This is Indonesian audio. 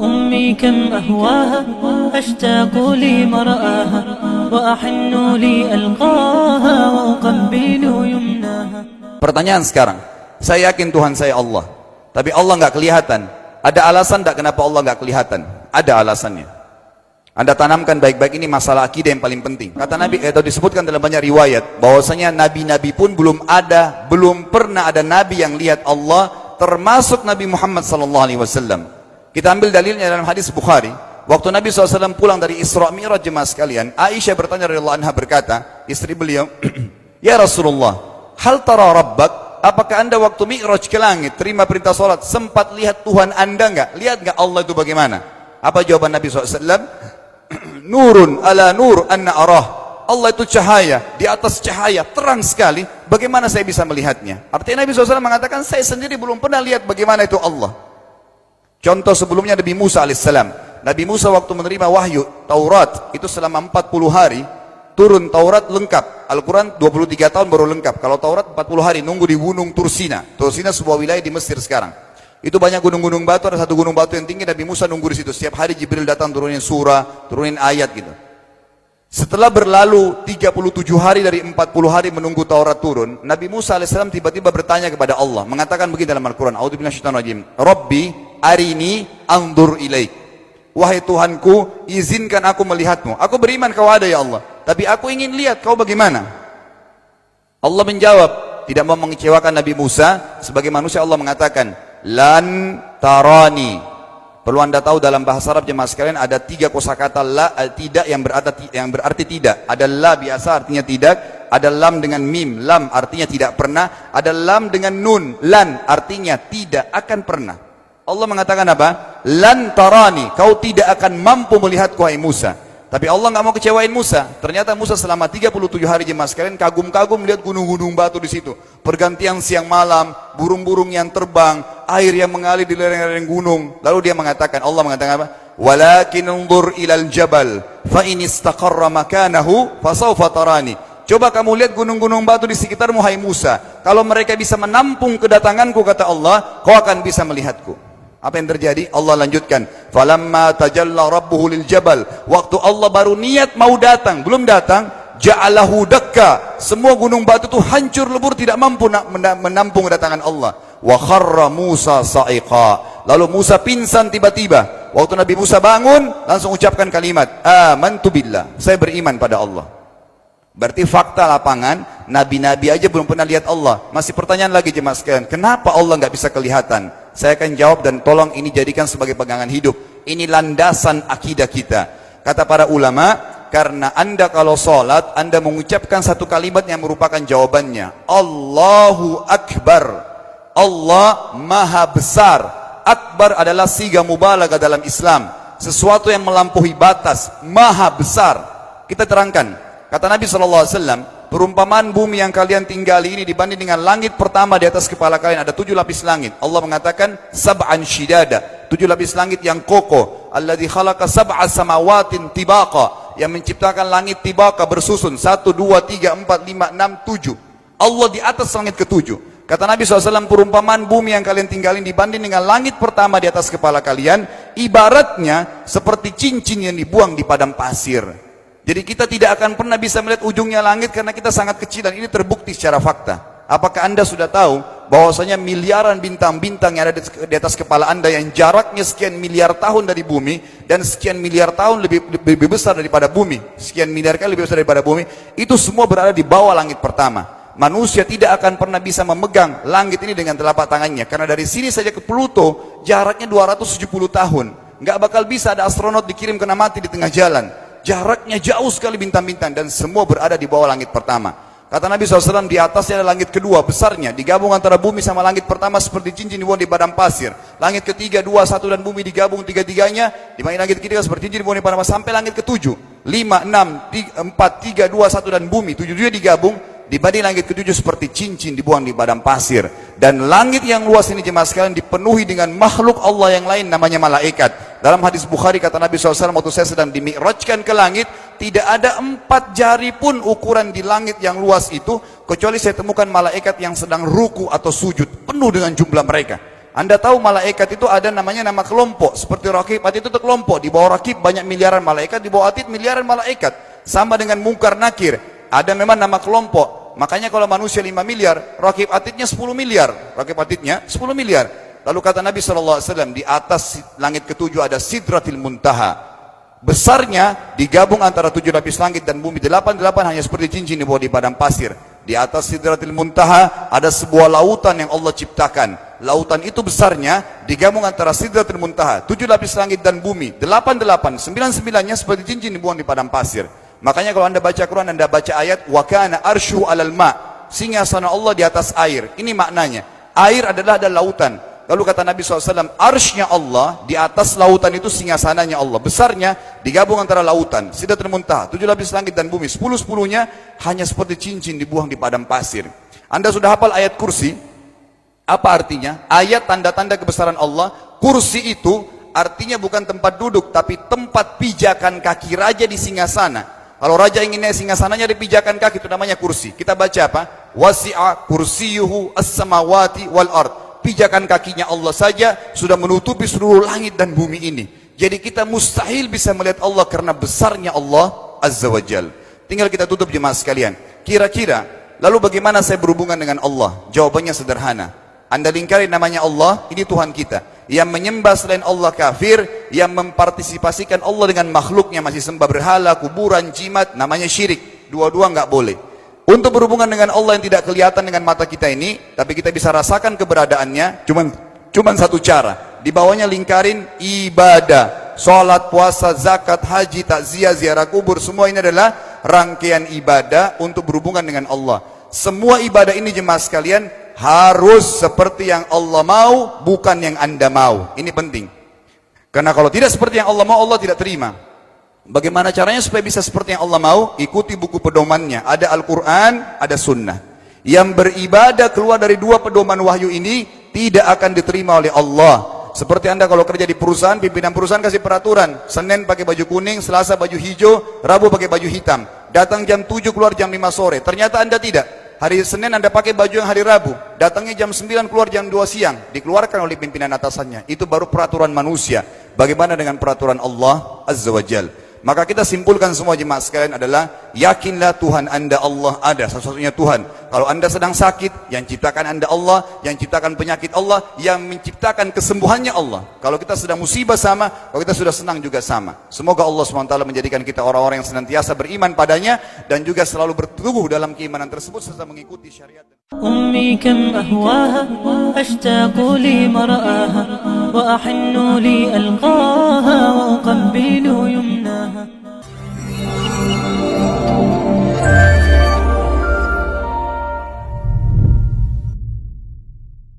أمي كم أهواها أشتاق لمرآها وأحن لألقاها وأقبل يمناها. Pertanyaan sekarang, saya yakin Tuhan saya Allah, tapi Allah nggak kelihatan. Ada alasan tak kenapa Allah nggak kelihatan? Ada alasannya. Anda tanamkan baik-baik, ini masalah akidah yang paling penting. Kata Nabi, atau disebutkan dalam banyak riwayat, bahwasanya nabi-nabi pun belum pernah ada nabi yang lihat Allah, termasuk Nabi Muhammad SAW. Kita ambil dalilnya dalam hadis Bukhari. Waktu Nabi SAW pulang dari Isra Mi'raj, jemaah sekalian, Aisyah bertanya radhiyallahu anha, berkata, istri beliau, ya Rasulullah, hal tara rabbak? Apakah anda waktu Mi'raj ke langit, terima perintah salat, sempat lihat Tuhan anda enggak? Lihat enggak Allah itu bagaimana? Apa jawaban Nabi SAW? Nurun ala nur anna arah. Allah itu cahaya, di atas cahaya, terang sekali. Bagaimana saya bisa melihatnya? Artinya Nabi SAW mengatakan, saya sendiri belum pernah lihat bagaimana itu Allah. Contoh sebelumnya Nabi Musa alaihissalam. Nabi Musa waktu menerima wahyu Taurat, itu selama 40 hari, turun Taurat lengkap. Al-Quran 23 tahun baru lengkap. Kalau Taurat 40 hari, nunggu di gunung Tursina. Tursina sebuah wilayah di Mesir sekarang. Itu banyak gunung-gunung batu, ada satu gunung batu yang tinggi, Nabi Musa nunggu di situ. Setiap hari Jibril datang turunin surah, turunin ayat gitu. Setelah berlalu 37 hari dari 40 hari menunggu Taurat turun, Nabi Musa alaihissalam tiba-tiba bertanya kepada Allah, mengatakan begini dalam Al-Quran, A'udzubillahiminasyaitonirrajim, Rabbi arini anzur ilaik. Wahai Tuhanku, izinkan aku melihatmu. Aku beriman kau ada ya Allah, tapi aku ingin lihat kau bagaimana. Allah menjawab, tidak mau mengecewakan Nabi Musa. Sebagai manusia Allah mengatakan, lan tarani. Perlu anda tahu dalam bahasa Arab jemaah sekalian ada 3 kosakata la, tidak yang berarti tidak. Ada la biasa artinya tidak, ada lam dengan mim, lam artinya tidak pernah, ada lam dengan nun, lan artinya tidak akan pernah. Allah mengatakan apa? Lan tarani, kau tidak akan mampu melihatku hai Musa. Tapi Allah nggak mau kecewain Musa. Ternyata Musa selama 37 hari jemaah sekalian kagum-kagum melihat gunung-gunung batu di situ. Pergantian siang malam, burung-burung yang terbang, air yang mengalir di lereng-lereng gunung. Lalu dia mengatakan, Allah mengatakan apa? Walakin unzur ilal jabal, fa in istaqarra makanahu fasawfa tarani. Coba kamu lihat gunung-gunung batu di sekitarmu hai Musa. Kalau mereka bisa menampung kedatanganku, kata Allah, kau akan bisa melihatku. Apa yang terjadi? Allah lanjutkan, falamma tajalla rabbuhu lil jabal. Waktu Allah baru niat mau datang, belum datang, ja'alahu dakka. Semua gunung batu itu hancur lebur, tidak mampu menampung kedatangan Allah. Wa kharra Musa sa'iqa. Lalu Musa pingsan tiba-tiba. Waktu Nabi Musa bangun, langsung ucapkan kalimat, amantu billah. Saya beriman pada Allah. Berarti fakta lapangan, nabi-nabi aja belum pernah lihat Allah. Masih pertanyaan lagi jemaah sekalian, kenapa Allah nggak bisa kelihatan? Saya akan jawab dan tolong ini jadikan sebagai pegangan hidup. Ini landasan akidah kita. Kata para ulama, karena anda kalau sholat, anda mengucapkan satu kalimat yang merupakan jawabannya. Allahu Akbar. Allah Maha Besar. Akbar adalah siga mubalaghah dalam Islam. Sesuatu yang melampaui batas, Maha Besar. Kita terangkan. Kata Nabi SAW, perumpamaan bumi yang kalian tinggali ini dibanding dengan langit pertama di atas kepala kalian, ada 7 lapis langit. Allah mengatakan, sab'an shidada, 7 lapis langit yang kokoh. Alladzi khalaqa sab'a samawatin tibaqa, yang menciptakan langit tibaqa bersusun, 1, 2, 3, 4, 5, 6, 7. Allah di atas langit ke-7. Kata Nabi SAW, perumpamaan bumi yang kalian tinggalin dibanding dengan langit pertama di atas kepala kalian, ibaratnya seperti cincin yang dibuang di padang pasir. Jadi kita tidak akan pernah bisa melihat ujungnya langit karena kita sangat kecil, dan ini terbukti secara fakta. Apakah anda sudah tahu bahwasanya miliaran bintang-bintang yang ada di atas kepala anda yang jaraknya sekian miliar tahun dari bumi, dan sekian miliar tahun lebih besar daripada bumi, sekian miliar kali lebih besar daripada bumi, itu semua berada di bawah langit pertama. Manusia tidak akan pernah bisa memegang langit ini dengan telapak tangannya, karena dari sini saja ke Pluto jaraknya 270 tahun. Nggak bakal bisa ada astronot dikirim kena mati di tengah jalan. Jaraknya jauh sekali bintang-bintang, dan semua berada di bawah langit pertama. Kata Nabi SAW, di atasnya ada langit kedua besarnya, digabung antara bumi sama langit pertama seperti cincin dibuang di padang pasir. Langit ketiga, 2, 1 dan bumi digabung tiga-tiganya, di mana langit ketiga seperti cincin dibuang di padang pasir, sampai langit ke-7, 5, 6, 4, 3, 2, 1 dan bumi 7 digabung, dibanding langit ke-7 seperti cincin dibuang di padang pasir. Dan langit yang luas ini jemaah sekalian dipenuhi dengan makhluk Allah yang lain namanya malaikat. Dalam hadis Bukhari kata Nabi SAW, waktu saya sedang dimi'rajkan ke langit, tidak ada 4 jari pun ukuran di langit yang luas itu, kecuali saya temukan malaikat yang sedang ruku atau sujud, penuh dengan jumlah mereka. Anda tahu malaikat itu ada namanya nama kelompok. Seperti Raqib, Atid itu kelompok. Di bawah Raqib banyak miliaran malaikat, di bawah Atid miliaran malaikat. Sama dengan Munkar Nakir. Ada memang nama kelompok. Makanya kalau manusia 5 miliar, Raqib Atidnya 10 miliar. Raqib Atidnya 10 miliar. Lalu kata Nabi SAW, di atas langit ketujuh ada Sidratil Muntaha. Besarnya digabung antara 7 lapis langit dan bumi. 8 hanya seperti cincin di bawah di padang pasir. Di atas Sidratil Muntaha ada sebuah lautan yang Allah ciptakan. Lautan itu besarnya digabung antara Sidratil Muntaha, 7 lapis langit dan bumi. 8, 9-9-nya seperti cincin dibuang di padang pasir. Makanya kalau Anda baca Quran, Anda baca ayat wa kana arsyu 'alal ma'. Singgasana Allah di atas air. Ini maknanya. Air adalah ada lautan. Lalu kata Nabi SAW, arsy-nya Allah, di atas lautan itu singgasananya Allah. Besarnya digabung antara lautan, Sidratul Muntaha, 7 lapis langit dan bumi. 10-10-nya hanya seperti cincin dibuang di padang pasir. Anda sudah hafal ayat kursi? Apa artinya? Ayat tanda-tanda kebesaran Allah. Kursi itu artinya bukan tempat duduk, tapi tempat pijakan kaki raja di singgasana. Kalau raja ingin naik singgasananya di pijakan kaki, itu namanya kursi. Kita baca apa? Wasi'a kursiyuhu as-samawati wal ard. Pijakan kakinya Allah saja sudah menutupi seluruh langit dan bumi ini. Jadi kita mustahil bisa melihat Allah karena besarnya Allah Azza wa Jal. Tinggal kita tutup jemaah sekalian. Kira-kira, lalu bagaimana saya berhubungan dengan Allah? Jawabannya sederhana. Anda lingkari namanya Allah, ini Tuhan kita. Yang menyembah selain Allah kafir, yang mempartisipasikan Allah dengan makhluknya, masih sembah berhala, kuburan, jimat, namanya syirik. Dua-dua nggak boleh. Untuk berhubungan dengan Allah yang tidak kelihatan dengan mata kita ini, tapi kita bisa rasakan keberadaannya, cuman satu cara. Di bawahnya lingkarin ibadah, sholat, puasa, zakat, haji, takziah, ziarah kubur, semua ini adalah rangkaian ibadah untuk berhubungan dengan Allah. Semua ibadah ini jemaah sekalian harus seperti yang Allah mau, bukan yang Anda mau. Ini penting. Karena kalau tidak seperti yang Allah mau, Allah tidak terima. Bagaimana caranya supaya bisa seperti yang Allah mau? Ikuti buku pedomannya. Ada Al-Quran, ada Sunnah. Yang beribadah keluar dari 2 pedoman wahyu ini tidak akan diterima oleh Allah. Seperti Anda kalau kerja di perusahaan, pimpinan perusahaan kasih peraturan. Senin pakai baju kuning, Selasa baju hijau, Rabu pakai baju hitam. Datang jam 7, keluar jam 5 sore. Ternyata Anda tidak. Hari Senin Anda pakai baju yang hari Rabu. Datangnya jam 9, keluar jam 2 siang. Dikeluarkan oleh pimpinan atasannya. Itu baru peraturan manusia. Bagaimana dengan peraturan Allah Azza wa Jal? Maka kita simpulkan semua jemaah sekalian adalah, yakinlah Tuhan Anda Allah ada, satu-satunya Tuhan. Kalau Anda sedang sakit, yang ciptakan Anda Allah, yang ciptakan penyakit Allah, yang menciptakan kesembuhannya Allah. Kalau kita sedang musibah sama, kalau kita sudah senang juga sama. Semoga Allah SWT menjadikan kita orang-orang yang senantiasa beriman padanya, dan juga selalu berteguh dalam keimanan tersebut serta mengikuti syariat. أمي كم أهواها أشتاق لمرآها وأحن لألقاها وأقبل يمناها